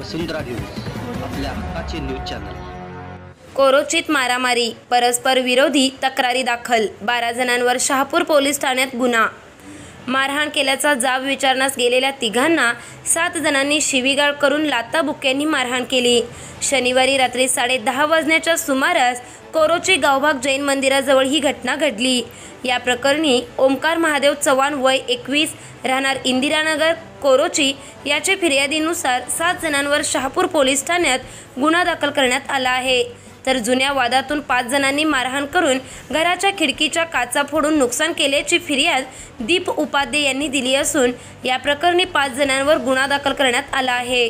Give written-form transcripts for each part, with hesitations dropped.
वसुंधरा news, आपल्या हक्काचे news channel. कोरोचीत मारामारी, परस्पर विरोधी तक्रारी दाखल, 12 जणांवर शहापूर पोलीस ठाण्यात गुन्हा। मारहाण केल्याचा जाब विचारण्यास गेलेल्या तिघांना 7 जणांनी शिवीगाळ करून लाथाबुक्क्यांनी मारहाण केली। शनिवारी रात्री 10:30 वाजण्याच्या सुमारास कोरोची गावभाग जैन मंदिराजवळ ही घटना घडली। या प्रकरणी ओमकार महादेव चव्हाण वय 21 राहणार इंदिरानगर कोरोची याचे फिर्यादीनुसार 7 जणांवर शहापूर पोलीस ठाण्यात गुन्हा दाखल करण्यात आला आहे। तर जुन्या वादातून 5 जणांनी मारहाण करून घराच्या खिडकीच्या काचा फोडून नुकसान केल्याची फिर्याद दीप उपाध्ये यांनी दिली असून या प्रकरणी 5 जणांवर गुन्हा दाखल करण्यात आला आहे।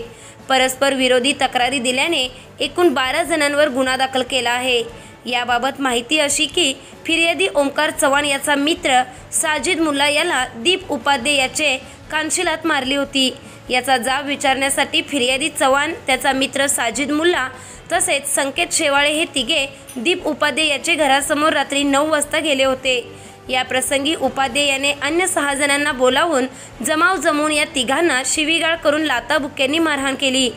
परस्पर विरोधी तक्रारी दिल्याने एकूण 12 जणांवर गुन्हा दाखल केला आहे। याबाबत माहिती अशी की फिर्यादी ओमकार चव्हाण याचा मित्र साजिद मुल्ला याला दीप उपाध्ये याचे कानशिलात मारली होती। याचा जाब विचारण्यासाठी फिर्यादी चव्हाण, त्याचा मित्र साजिद मुल्ला तसेच संकेत शेवाळे हे तिघे दीप उपाध्ये याचे घरासमोर रात्री 9 वाजता गेले होते। या प्रसंगी उपाध्ये याने अन्य 6 जणांना बोलावून जमाव जमवून या तिघांना शिवीगाळ करून लाथाबुक्क्यांनी मारहाण केली।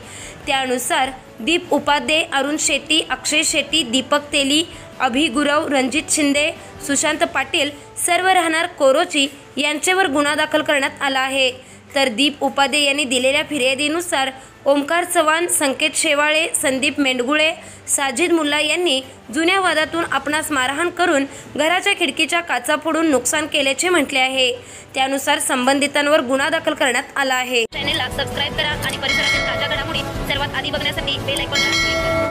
त्यानुसार दीप उपाध्ये, अरुण शेट्टी, अक्षय शेट्टी, दीपक तेली, अभि गुरव, रणजित शिंदे, सुशांत पाटील सर्व राहणार कोरोची यांच्यावर गुन्हा दाखल करण्यात आला आहे। तर दीप उपाध्ये यांनी दिलेल्या फिर्यादीनुसार ओमकार चव्हाण, संकेत शेवाळे, संदीप मेंढगुळे, साजिद मुल्ला यांनी जुन्या वादातून आपणास मारहाण करून घराच्या खिडकीच्या काचा फोडून नुकसान केल्याचे म्हटले आहे। त्यानुसार संबंधितांवर गुन्हा दाखल करण्यात आला आहे। चॅनलला सबस्क्राइब करा आणि परिसरातील ताज्या घडामोडी सर्वात आधी बघण्यासाठी बेल आयकॉनला क्लिक करा।